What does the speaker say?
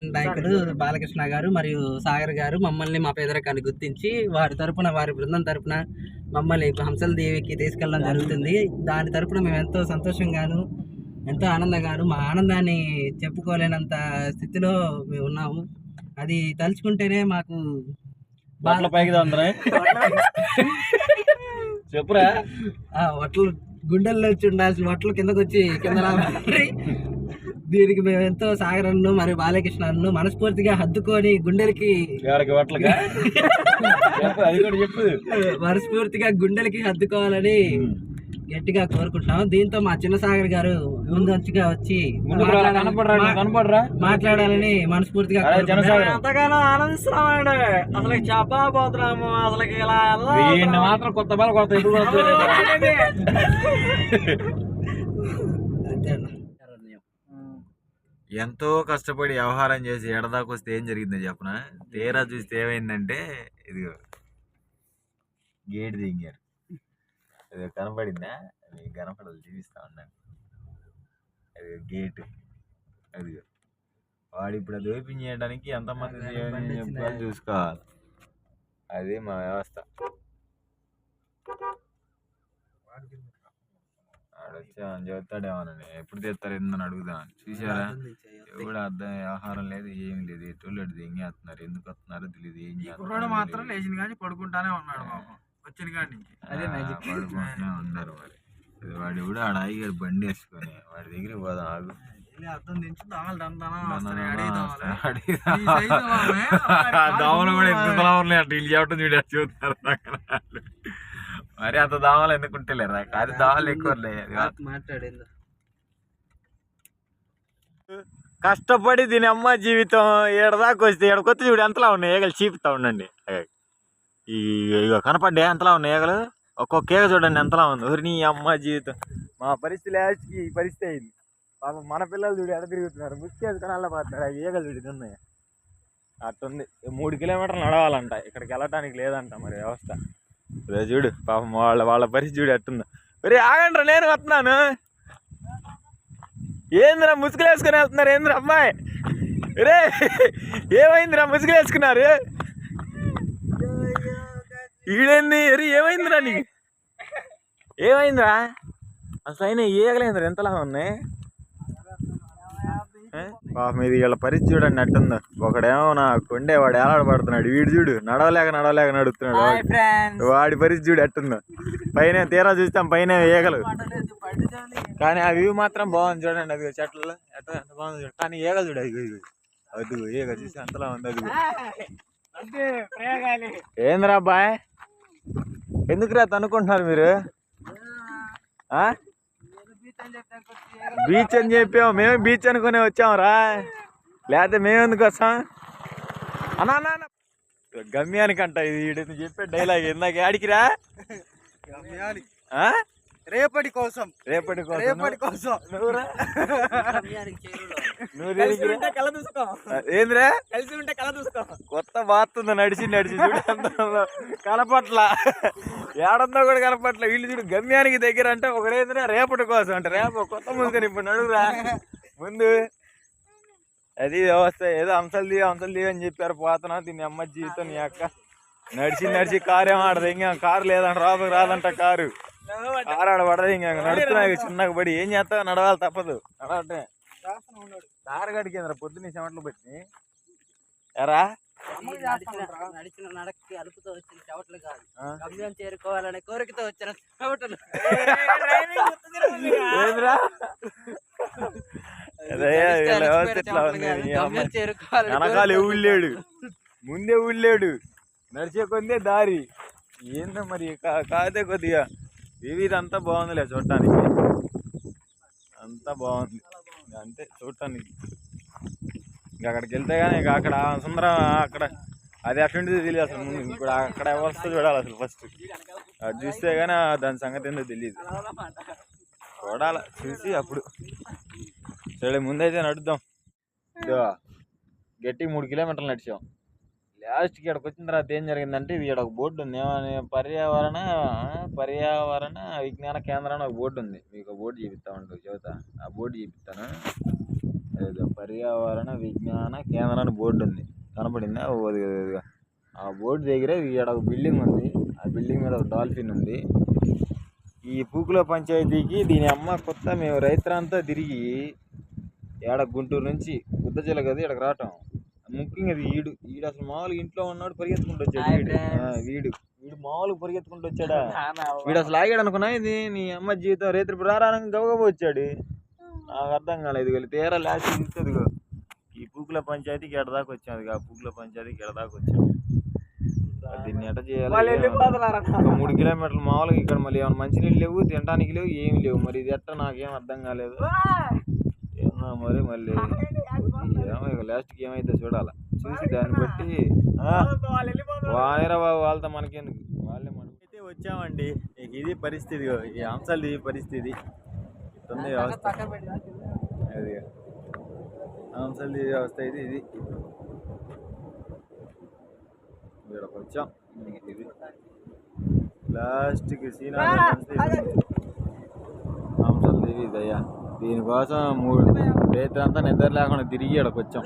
నాయకులు బాలకృష్ణ గారు మరియు సాగర్ గారు మమ్మల్ని మా పేదరికాన్ని గుర్తించి వారి తరపున వారి బృందం తరపున మమ్మల్ని హంసల దేవికి తీసుకెళ్ళడం జరుగుతుంది. దాని తరపున మేము ఎంతో సంతోషంగాను ఎంతో ఆనందంగాను మా ఆనందాన్ని చెప్పుకోలేనంత స్థితిలో మేము ఉన్నాము. అది తలుచుకుంటేనే మాకు పైకి చెప్పురా వట్లు గుండెల్లో వచ్చి ఉండాల్సిన వట్లు కిందకు వచ్చి కింద దీనికి మేము ఎంతో సాగరన్ను మరియు బాలకృష్ణను మనస్ఫూర్తిగా హద్దుకొని గుండెలకి మనస్ఫూర్తిగా గుండెలకి హద్దుకోవాలని గట్టిగా కోరుకుంటున్నాం. దీంతో మా చిన్న సాగర్ గారు ముందంచుగా వచ్చి మాట్లాడాలని మనస్ఫూర్తిగా ఎంతగానో ఆనందిస్తున్నామండి. అసలు చెప్పబోతున్నాము. అసలు ఇలా మాత్రం కొత్త బాల కొత్త ఎంతో కష్టపడి వ్యవహారం చేసి ఎడదాకా వస్తే ఏం జరిగిందో చెప్పనా? తీరా చూస్తే ఏమైందంటే ఇదిగో గేట్ దిగారు. అది కనపడిందా? అది కనపడదు, చూపిస్తా ఉన్నాను. అది గేటు. అదిగో వాడు ఇప్పుడు అది ఓపెన్ చేయడానికి ఎంతమంది చెప్పాలి చూసుకోవాలి. అది మా వ్యవస్థ. ఆడొచ్చా అని చెబుతాడేమోనని, ఎప్పుడు తెస్తారు ఏందని అడుగుదామని. చూసారా? ఎవడు అర్థం వ్యవహారం లేదు, ఏమి లేదు. ఎటు ఎంగేస్తున్నారు, ఎందుకు వస్తున్నారో తెలియదు. ఏం చేస్తున్నారు మాత్రం లేచిన కానీ పడుకుంటానే ఉన్నాడు వచ్చిన కాడి నుంచి. పడుకుంటూనే ఉన్నారు. మరి వాడు కూడా ఆడ ఆగిగాడు బండి వేసుకొని. వాడి దగ్గరికి పోదాం ఆగు. దోమలు కూడా ఎంత దోమలు అంటే ఇల్లు చెప్పడం చూడ చూస్తారు. మరి అంత దోమలు ఎందుకుంటలేరు, అది దోమలు ఎక్కువ మాట్లాడేది. కష్టపడి దీని అమ్మ జీవితం ఏడదాకా వస్తే ఏడకొత్త చూడు ఎంతలా ఉన్నాయి ఏగలు చీపుతా ఉండండి. ఇక కనపడ్డా ఎంతలా ఉన్నాయి ఏగలు, ఒక్కొక్క ఏగ చూడండి ఎంతలా ఉంది. ఊరి నీ అమ్మ జీవితం. మా పరిస్థితి లాస్ట్కి ఈ పరిస్థితి అయింది. పాపం మన పిల్లలు చూడు ఎడ తిరుగుతున్నారు, ముసుకేసుకొని అల్లపోతున్నారు. అవి ఏగలు చూడు ఉన్నాయి. అట్టుంది. 3 కిలోమీటర్లు నడవాలంట, ఇక్కడికి వెళ్ళటానికి లేదంట మరి వ్యవస్థ. అదే చూడు పాపం వాళ్ళ పరిస్థితి చూడు ఎట్టుందో. మరి ఆగండ్రా, నేను వస్తున్నాను. ఏందిరా ముసుగులు వేసుకుని వెళ్తున్నారు? ఏందిరా అమ్మాయి రే, ఏమైందిరా ముసుగులు వేసుకున్నారు? ఈడేంది ఎరి, ఏమైందిరా నీకు? ఏమైందిరా? అసలు అయినా ఏగలేందిరా ఎంతలా ఉన్నాయి. పాపం ఇది వీళ్ళ పరిస్థితి చూడండి అట్టుందో. ఒకడేమో నా కొండే వాడు ఏలాడబడుతున్నాడు, వీడు చూడు నడవలేక నడుస్తున్నాడు. వాడి పరిస్థితి చూడు ఎట్టుందో. పైన తీరా చూస్తాం పైన ఏగలు, కానీ ఆ వ్యూ మాత్రం బాగుంది చూడండి. అది చెట్లలో ఎంత బాగుంది చూడు. కానీ ఏగలు చూడు, అది ఏగ చూసి అంతలా ఉంది. అది ఏందిరా అబ్బాయ్, ఎందుకురా అనుకుంటున్నారు మీరు? బీచ్ అని చెప్పాము, మేము బీచ్ అనుకునే వచ్చామురా, లేకపోతే మేము ఎందుకు వస్తాం అన్నా? గమ్యానికంట ఇది చెప్పే డైలాగ్. ఇందాక ఆడికిరా రేపటి కోసం ఏంద్రా కలిసి ఉంటే కళ చూస్తాం. కొత్త బాతుంది నడిచి చూడు కనపట్ల, ఏడందో కూడా కనపట్ల. వీళ్ళు చూడు గమ్యానికి దగ్గర అంటే ఒకడేంద్రా రేపటి కోసం అంటే రేపు కొత్త ముందుకొని ఇప్పుడు నడుగురా ముందు. అది వ్యవస్థ. ఏదో హంసలు దీవి అని చెప్పారు. పోతున్నా దీన్ని అమ్మ జీవితం. నీ అక్క నడిచి కారు ఏం ఆడదు. ఇంకా కారు లేదంట, రాదంట కారు ఆడపడదు. ఇంకా నడుస్తున్నాయి చిన్నగా పడి. ఏం చేస్తావు, నడవాలి తప్పదు. నడవటే తారగడికి పొద్దున్న చెమట్లు పెట్టి ఎరా నడిచిన నడక్కి అలుపుతో వచ్చిన చెవట్లు కాదు, గమ్యం చేరుకోవాలనే కోరికతో వచ్చిన చెవటలు. వెనకాల ఊళ్ళాడు, ముందే ఊళ్ళాడు, నడిచే కొందే దారి. ఏందో మరి కాదే కొద్దిగా వివిధ అంతా బాగుందిలే చూడటానికి, అంతా బాగుంది అంతే చూడటానికి. ఇంకా అక్కడికి వెళ్తే కానీ ఇక అక్కడ సుందరం అక్కడ అది అటువంటిది తెలియదు అసలు. ముందు ఇప్పుడు అక్కడ వస్తే చూడాలి అసలు. ఫస్ట్ అది చూస్తే కానీ దాని సంగతి ఏందో తెలియదు. చూడాలి, చూసి అప్పుడు సరే ముందైతే నడుద్దాం. గట్టి 3 కిలోమీటర్లు నడిచాం. లాస్ట్కి ఇక్కడికి వచ్చిన తర్వాత ఏం జరిగిందంటే, ఇది ఇక్కడ ఒక బోర్డు ఉంది. పర్యావరణ విజ్ఞాన కేంద్రం అని ఒక బోర్డు ఉంది. మీకు బోర్డు చూపిస్తా ఉంటాను, చెబుతా. ఆ బోర్డు చూపిస్తాను. ఏదో పర్యావరణ విజ్ఞాన కేంద్రం అని బోర్డు ఉంది, కనపడిందా? ఆ బోర్డు దగ్గర ఈడ ఒక బిల్డింగ్ ఉంది, ఆ బిల్డింగ్ మీద ఒక డాల్ఫిన్ ఉంది. ఈ పూకుల పంచాయతీకి దీని అమ్మ కొత్త మేము రైతులంతా తిరిగి ఏడ గుంటూరు నుంచి గుద్దజల కదా ఇక్కడికి రావటం ముఖ్యంగా. ఈడు అసలు మామూలుగా ఇంట్లో ఉన్నాడు, పరిగెత్తుకుంటూ వచ్చాడు. వీడు మామూలుగా పరిగెత్తుకుంటూ వచ్చాడా? వీడు అసలు ఆగాడు అనుకున్నా, ఇది నీ అమ్మ జీవితం రేత్రి రారానికి గబగబా వచ్చాడు. నాకు అర్థం కాలేదు. వెళ్ళి తీరా లాస్ట్ ఇస్తుందిగో ఈ పూకుల పంచాయతీకి ఎడదాకా వచ్చాం. అది ఆ పూకుల పంచాయతీకి ఎడదాకా వచ్చాం. దీన్ని ఎట చేయాలి? 3 కిలోమీటర్లు మామూలుగా ఇక్కడ మళ్ళీ ఏమైనా మంచినీళ్ళు లేవు, తినడానికి లేవు, ఏమి లేవు. మరి ఇది ఎట్ట నాకేం అర్థం కాలేదు. ఏమో మరి మళ్ళీ ఏమో లాస్ట్కి ఏమైతే చూడాలి. చూసి దాన్ని బట్టి వానేరా బాబు వాళ్ళతో మనకెందుకు, వాళ్ళే మనకైతే వచ్చామండి. ఇది పరిస్థితి, ఈ అంశాలు పరిస్థితి ఇస్తుంది వ్యవస్థ. అది అంశాలు వ్యవస్థ ఇది ఇక్కడికి వచ్చాం. ఇది లాస్ట్కి సీనా అంశాలు ఇదయ్యా. దీనికోసం 3 రైతులంతా నిద్ర లేకుండా తిరిగి ఇక్కడికి వచ్చాం.